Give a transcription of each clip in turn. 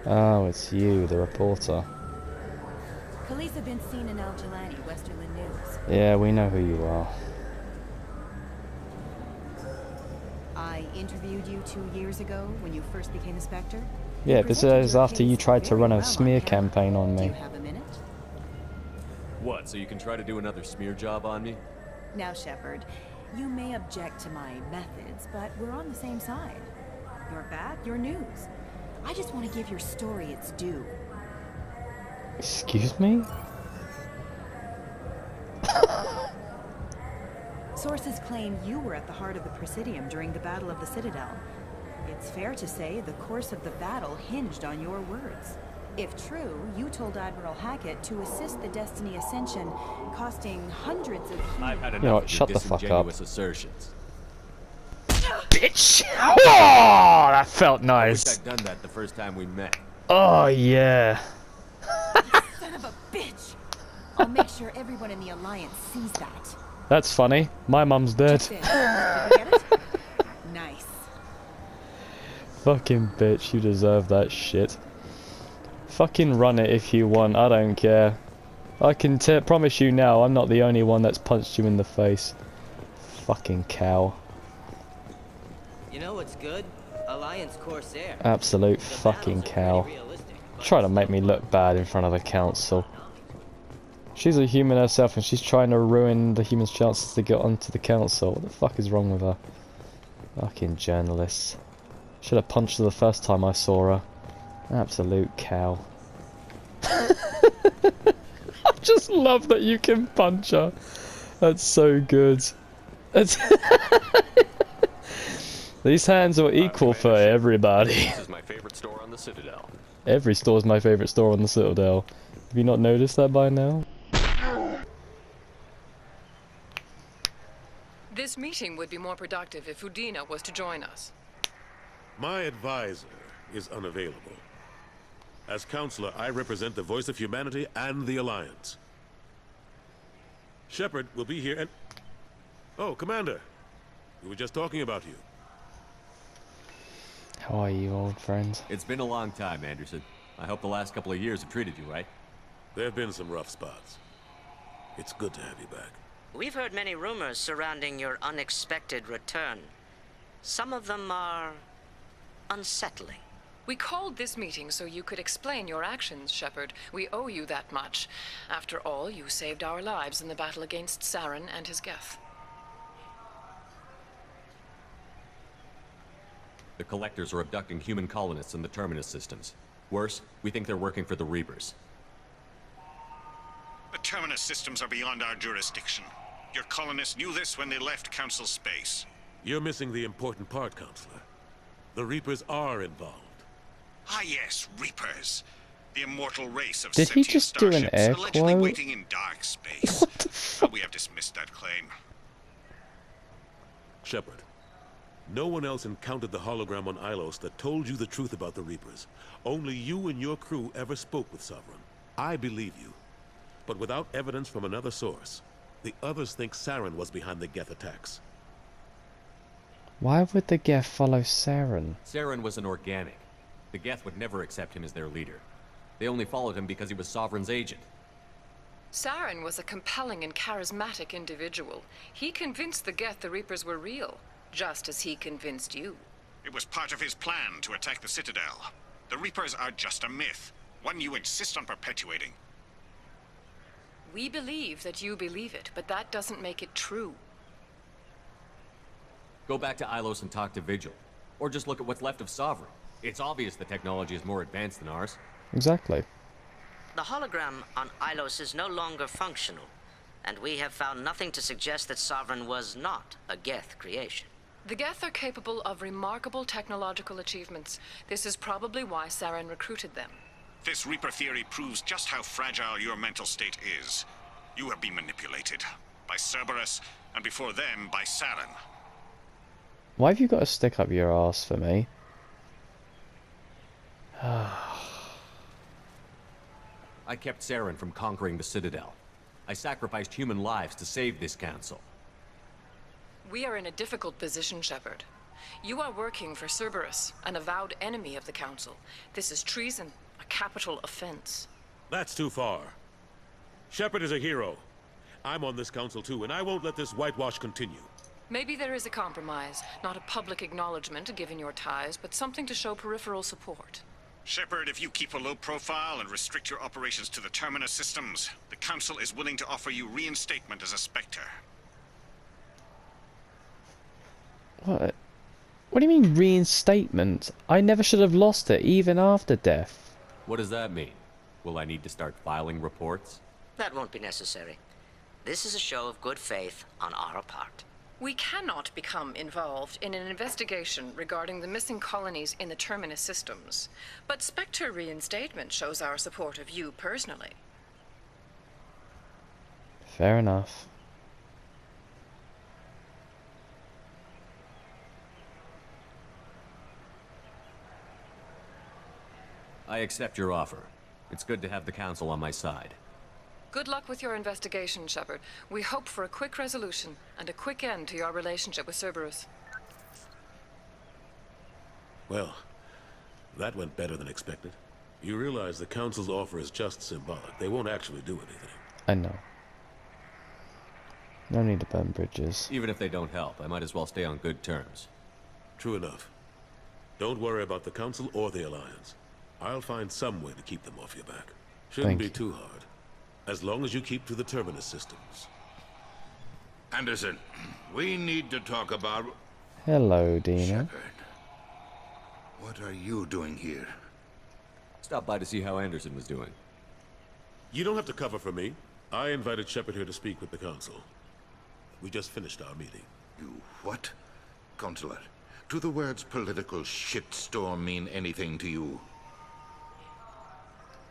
Oh, it's you, the reporter. Police have been seen in Al Jelani, Westerland News. Yeah, we know who you are. I interviewed you 2 years ago when you first became a Spectre. You Yeah, this presented is your after you case tried to very run a well on smear camera. campaign on Do you me. have a minute? What, so you can try to do another smear job on me? Now, Shepard, you may object to my methods, but we're on the same side. You're back, you're news. I just want to give your story its due. Excuse me? Sources claim you were at the heart of the Presidium during the Battle of the Citadel. It's fair to say the course of the battle hinged on your words. If true, you told Admiral Hackett to assist the Destiny Ascension, costing hundreds of I've had You know enough what, of shut your the fuck up. disingenuous assertions. Bitch! Oh, that felt I wish nice. I'd done that the first time we met. Oh, yeah. Son of a bitch! I'll make sure everyone in the Alliance sees that. That's funny. My mum's dead. Check this. Did you get it? Nice. Fucking bitch, you deserve that shit. Fucking run it if you want, I don't care. I can promise you now, I'm not the only one that's punched you in the face. Fucking cow. You know what's good? Alliance Corsair. Absolute The fucking battles are cow. pretty realistic, but Trying to make me look bad in front of the council. She's a human herself and she's trying to ruin the humans' chances to get onto the council. What the fuck is wrong with her? Fucking journalists. Should have punched her the first time I saw her. Absolute cow. I just love that you can punch her. That's so good. It's These hands are equal for everybody. This is my favorite store on the Citadel. Every store's my favourite store on the Citadel. Have you not noticed that by now? This meeting would be more productive if Udina was to join us. My advisor is unavailable. As counselor, I represent the voice of humanity and the Alliance. Shepard will be here and... Oh, Commander. We were just talking about you. How are you, old friend? It's been a long time, Anderson. I hope the last couple of years have treated you right. There have been some rough spots. It's good to have you back. We've heard many rumors surrounding your unexpected return. Some of them are unsettling. We called this meeting so you could explain your actions, Shepard. We owe you that much. After all, you saved our lives in the battle against Saren and his Geth. The Collectors are abducting human colonists in the Terminus systems. Worse, we think they're working for the Reapers. The Terminus systems are beyond our jurisdiction. Your colonists knew this when they left Council space. You're missing the important part, Counselor. The Reapers are involved. Ah yes, Reapers. The immortal race of Did he sentient just do an starships air allegedly quote? waiting in dark space. What the fuck? But we have dismissed that claim. Shepard, no one else encountered the hologram on Ilos that told you the truth about the Reapers. Only you and your crew ever spoke with Sovereign. I believe you. But without evidence from another source, the others think Saren was behind the Geth attacks. Why would the Geth follow Saren? Saren was an organic. The Geth would never accept him as their leader. They only followed him because he was Sovereign's agent. Saren was a compelling and charismatic individual. He convinced the Geth the Reapers were real, just as he convinced you. It was part of his plan to attack the Citadel. The Reapers are just a myth, one you insist on perpetuating. We believe that you believe it, but that doesn't make it true. Go back to Ilos and talk to Vigil. Or just look at what's left of Sovereign. It's obvious the technology is more advanced than ours. Exactly. The hologram on Ilos is no longer functional, and we have found nothing to suggest that Sovereign was not a Geth creation. The Geth are capable of remarkable technological achievements. This is probably why Saren recruited them. This Reaper theory proves just how fragile your mental state is. You have been manipulated. By Cerberus, and before them, by Saren. Why have you got to stick up your ass for me? I kept Saren from conquering the Citadel. I sacrificed human lives to save this council. We are in a difficult position, Shepard. You are working for Cerberus, an avowed enemy of the Council. This is treason, a capital offense. That's too far. Shepard is a hero. I'm on this council too, and I won't let this whitewash continue. Maybe there is a compromise. Not a public acknowledgement given your ties, but something to show peripheral support. Shepard, if you keep a low profile and restrict your operations to the Terminus systems, the Council is willing to offer you reinstatement as a Spectre. What? What do you mean reinstatement? I never should have lost it, even after death. What does that mean? Will I need to start filing reports? That won't be necessary. This is a show of good faith on our part. We cannot become involved in an investigation regarding the missing colonies in the Terminus systems. But Spectre reinstatement shows our support of you personally. Fair enough. I accept your offer. It's good to have the Council on my side. Good luck with your investigation, Shepard. We hope for a quick resolution and a quick end to your relationship with Cerberus. Well, that went better than expected. You realize the Council's offer is just symbolic. They won't actually do anything. I know. No need to burn bridges. Even if they don't help, I might as well stay on good terms. True enough. Don't worry about the Council or the Alliance. I'll find some way to keep them off your back. Shouldn't be too hard. As long as you keep to the Terminus systems. Anderson, we need to talk about... Hello, Dina. Shepard. What are you doing here? Stop by to see how Anderson was doing. You don't have to cover for me. I invited Shepard here to speak with the Council. We just finished our meeting. You what? Consular, do the words political shitstorm mean anything to you?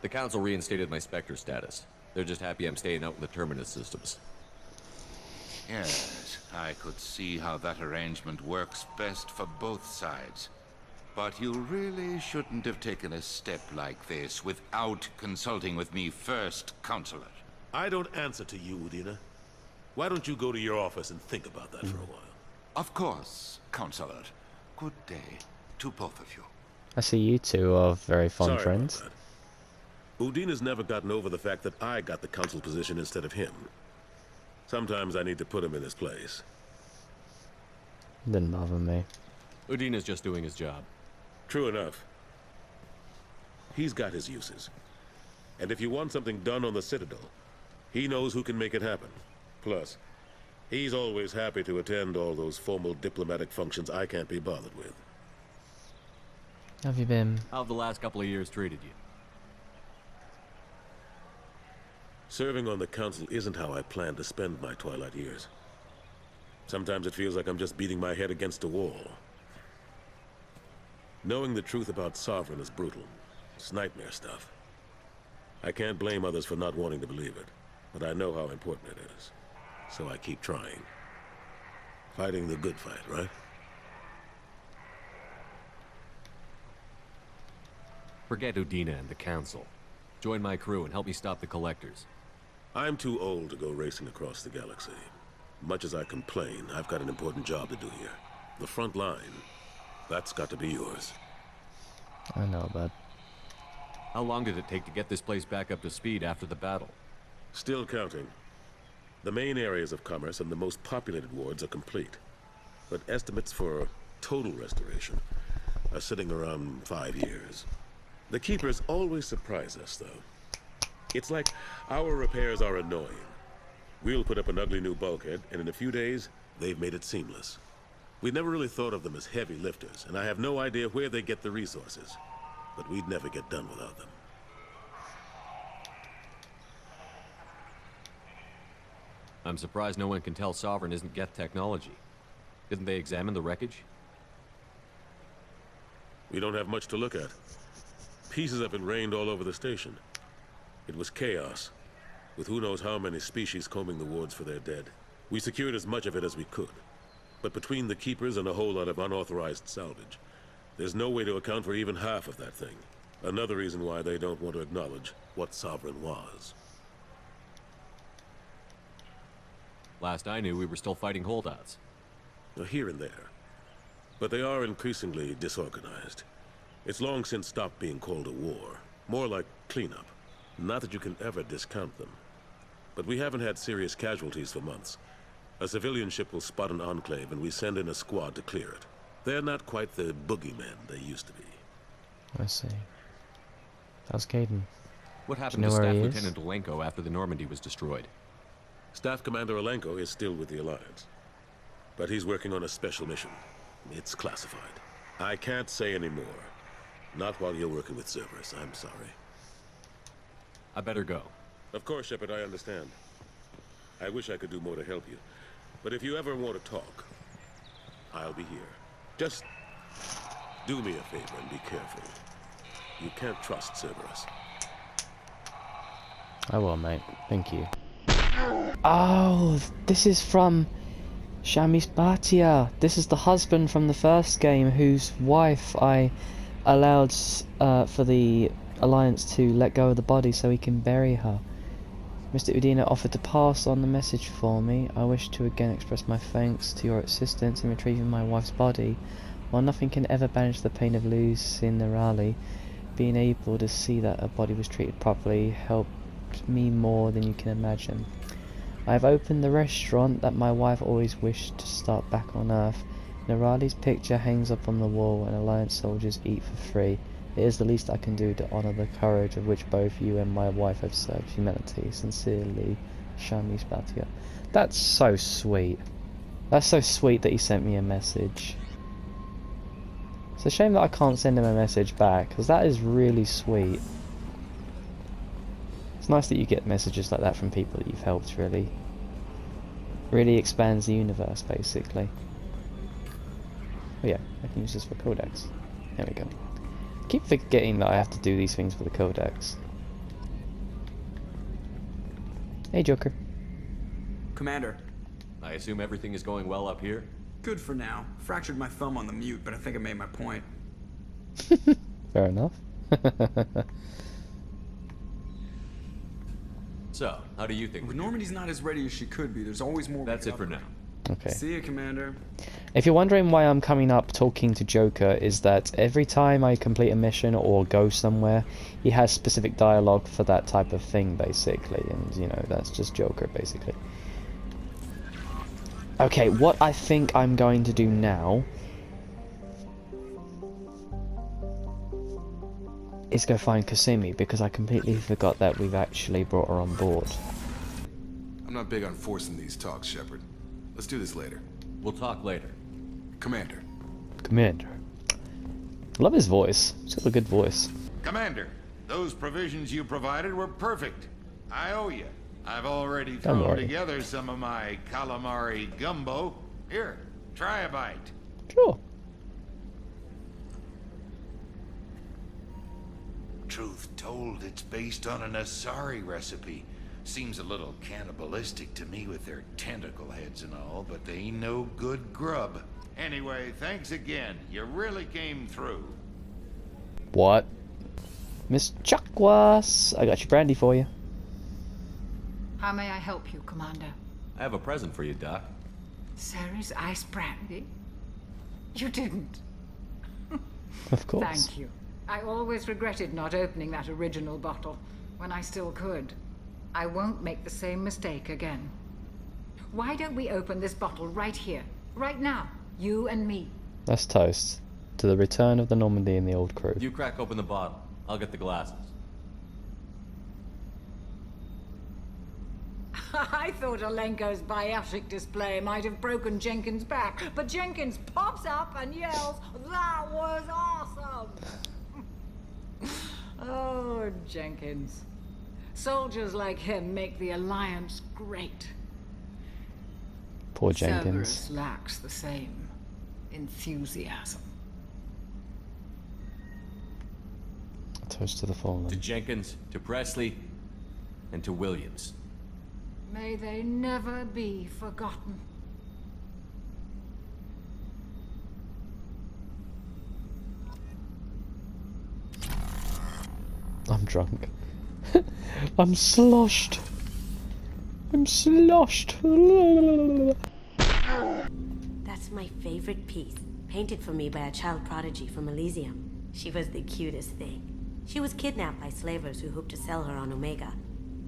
The Council reinstated my Spectre status. They're just happy I'm staying out in the Terminus systems. Yes, I could see how that arrangement works best for both sides. But you really shouldn't have taken a step like this without consulting with me first, Consular. I don't answer to you, Udina. Why don't you go to your office and think about that for a while? Of course, Consular. Good day to both of you. I see you two are very fond Sorry friends. about that. Udina's never gotten over the fact that I got the Council position instead of him. Sometimes I need to put him in his place. Didn't bother me. Udina's just doing his job. True enough. He's got his uses. And if you want something done on the Citadel, he knows who can make it happen. Plus, he's always happy to attend all those formal diplomatic functions I can't be bothered with. How have you been? How have the last couple of years treated you? Serving on the Council isn't how I plan to spend my twilight years. Sometimes it feels like I'm just beating my head against a wall. Knowing the truth about Sovereign is brutal. It's nightmare stuff. I can't blame others for not wanting to believe it, but I know how important it is. So I keep trying. Fighting the good fight, right? Forget Udina and the Council. Join my crew and help me stop the Collectors. I'm too old to go racing across the galaxy. Much as I complain, I've got an important job to do here. The front line. That's got to be yours. I know, bud. How long did it take to get this place back up to speed after the battle? Still counting. The main areas of commerce and the most populated wards are complete. But estimates for total restoration are sitting around 5 years. The Keepers always surprise us, though. It's like our repairs are annoying. We'll put up an ugly new bulkhead, and in a few days, they've made it seamless. We never really thought of them as heavy lifters, and I have no idea where they get the resources. But we'd never get done without them. I'm surprised no one can tell Sovereign isn't Geth technology. Didn't they examine the wreckage? We don't have much to look at. Pieces of it rained all over the station. It was chaos, with who knows how many species combing the wards for their dead. We secured as much of it as we could. But between the Keepers and a whole lot of unauthorized salvage, there's no way to account for even half of that thing. Another reason why they don't want to acknowledge what Sovereign was. Last I knew, we were still fighting holdouts. Here and there. But they are increasingly disorganized. It's long since stopped being called a war. More like cleanup. Not that you can ever discount them. But we haven't had serious casualties for months. A civilian ship will spot an enclave and we send in a squad to clear it. They're not quite the boogeymen they used to be. I see. How's Caden? What happened Do to you know Staff where he is? Lieutenant Alenko after the Normandy was destroyed? Staff Commander Alenko is still with the Alliance. But he's working on a special mission. It's classified. I can't say any more. Not while you're working with Cerberus, I'm sorry. I better go. Of course, Shepard, I understand. I wish I could do more to help you. But if you ever want to talk, I'll be here. Just do me a favor and be careful. You can't trust Cerberus. I will, mate. Thank you. Oh, this is from Shamis Bhatia. This is the husband from the first game whose wife I allowed for the Alliance to let go of the body so he can bury her. Mr. Udina offered to pass on the message for me. I wish to again express my thanks to your assistance in retrieving my wife's body. While nothing can ever banish the pain of losing Nerali, being able to see that her body was treated properly helped me more than you can imagine. I have opened the restaurant that my wife always wished to start back on Earth. Nerali's picture hangs up on the wall and Alliance soldiers eat for free. It is the least I can do to honour the courage of which both you and my wife have served humanity. Sincerely, Shamis Bhatia. That's so sweet. That's so sweet that he sent me a message. It's a shame that I can't send him a message back, because that is really sweet. It's nice that you get messages like that from people that you've helped, really. Really expands the universe, basically. Oh yeah, I can use this for Codex. There we go. I keep forgetting that I have to do these things for the Codex. Hey, Joker. Commander. I assume everything is going well up here? Good for now. Fractured my thumb on the mute, but I think I made my point. Fair enough. So, how do you think? Well, Normandy's not as ready as she could be. There's always more. That's it for now. Okay. See you, Commander. If you're wondering why I'm coming up talking to Joker, is that every time I complete a mission or go somewhere, he has specific dialogue for that type of thing, basically, and, you know, that's just Joker, basically. Okay, what I think I'm going to do now is go find Kasumi, because I completely forgot that we've actually brought her on board. I'm not big on forcing these talks, Shepard. Let's do this later. We'll talk later. Commander. Commander. Love his voice. He's got a good voice. Commander, those provisions you provided were perfect. I owe you. I've already Don't thrown worry. together some of my calamari gumbo. Here, try a bite. Sure. Truth told, it's based on an Asari recipe. Seems a little cannibalistic to me with their tentacle heads and all, but they ain't no good grub. Anyway, thanks again. You really came through. What? Miss Chakwas, I got your brandy for you. How may I help you, Commander? I have a present for you, Doc. Ceres ice brandy? You didn't. Of course. Thank you. I always regretted not opening that original bottle when I still could. I won't make the same mistake again. Why don't we open this bottle right here, right now, you and me? Let's toast to the return of the Normandy and the old crew. You crack open the bottle. I'll get the glasses. I thought Alenko's biotic display might have broken Jenkins' back, but Jenkins pops up and yells, "That was awesome!" Oh, Jenkins. Soldiers like him make the Alliance great. Poor Jenkins. Cerberus lacks the same enthusiasm. Toast to the fallen. To Jenkins, to Presley, and to Williams. May they never be forgotten. I'm drunk. I'm sloshed. I'm sloshed. That's my favorite piece. painted for me by a child prodigy from Elysium. She was the cutest thing. She was kidnapped by slavers who hoped to sell her on Omega.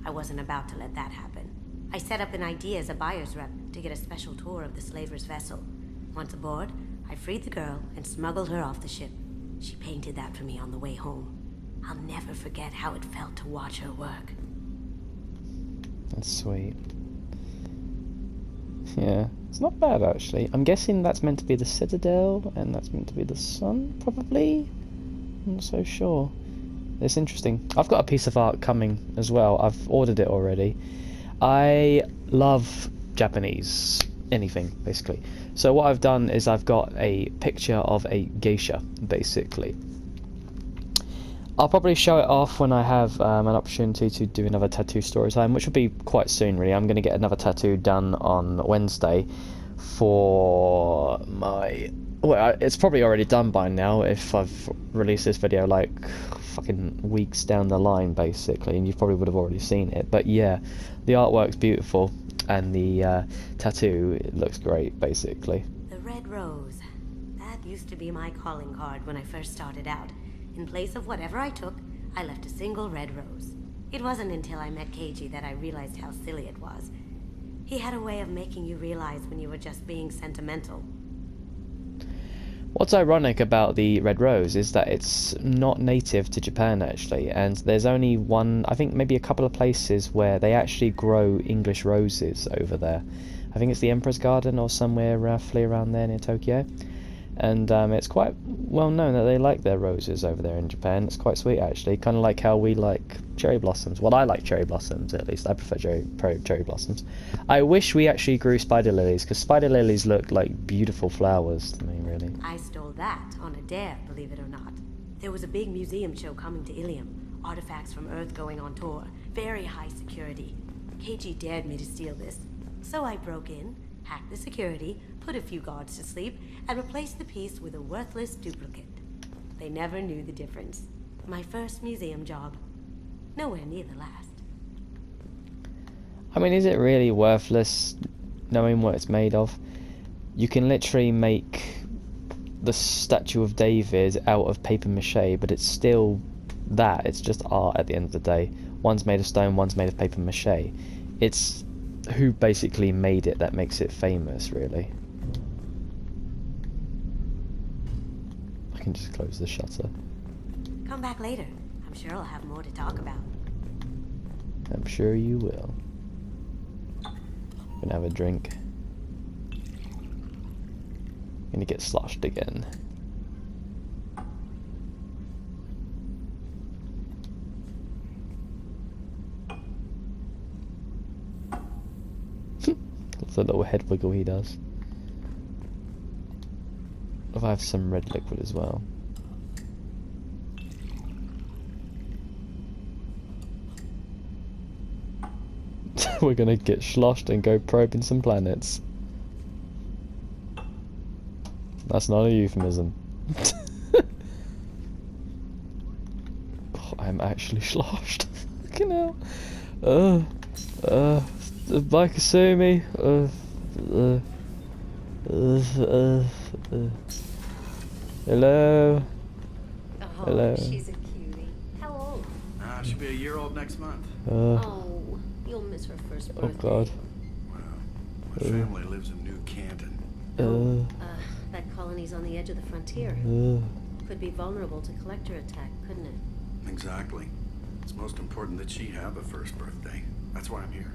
I wasn't about to let that happen. I set up an idea as a buyer's rep to get a special tour of the slaver's vessel. Once aboard, I freed the girl and smuggled her off the ship. She painted that for me on the way home. I'll never forget how it felt to watch her work. That's sweet. Yeah, it's not bad actually. I'm guessing that's meant to be the Citadel, and that's meant to be the sun, probably? I'm not so sure. It's interesting. I've got a piece of art coming as well. I've ordered it already. I love Japanese anything, basically. So what I've done is I've got a picture of a geisha, basically. I'll probably show it off when I have an opportunity to do another tattoo story time, which will be quite soon, really. I'm going to get another tattoo done on Wednesday for my... Well, it's probably already done by now if I've released this video, like, fucking weeks down the line, basically, and you probably would have already seen it. But yeah, the artwork's beautiful, and the tattoo, it looks great, basically. The red rose. That used to be my calling card when I first started out. In place of whatever I took, I left a single red rose. It wasn't until I met Keiji that I realized how silly it was. He had a way of making you realize when you were just being sentimental. What's ironic about the red rose is that it's not native to Japan, actually, and there's only one, I think maybe a couple of places where they actually grow English roses over there. I think it's the Emperor's Garden or somewhere roughly around there near Tokyo. And it's quite well known that they like their roses over there in Japan. It's quite sweet, actually, kind of like how we like cherry blossoms. Well, I like cherry blossoms, at least. I prefer cherry blossoms. I wish we actually grew spider lilies, because spider lilies look like beautiful flowers to me, really. I stole that on a dare, believe it or not. There was a big museum show coming to Ilium. Artifacts from Earth going on tour. Very high security. Keiji dared me to steal this. So I broke in, hacked the security, put a few guards to sleep, and replaced the piece with a worthless duplicate. They never knew the difference. My first museum job. Nowhere near the last. I mean, is it really worthless knowing what it's made of? You can literally make the statue of David out of paper mache, but it's still that. It's just art at the end of the day. One's made of stone, one's made of paper mache. It's who basically made it that makes it famous, really. I can just close the shutter. Come back later. I'm sure I'll have more to talk about. I'm sure you will. Gonna have a drink. Gonna get sloshed again. That's a little head wiggle he does. If I have some red liquid as well. We're gonna get sloshed and go probing some planets. That's not a euphemism. Oh, I'm actually sloshed. Fucking hell. Mike Kasumi. Hello. Oh, Hello. She's a cutie. How old? She'll be a year old next month. Oh, you'll miss her first birthday. Oh God. Wow. My family lives in New Canton. That colony's on the edge of the frontier. Could be vulnerable to collector attack, couldn't it? Exactly. It's most important that she have a first birthday. That's why I'm here.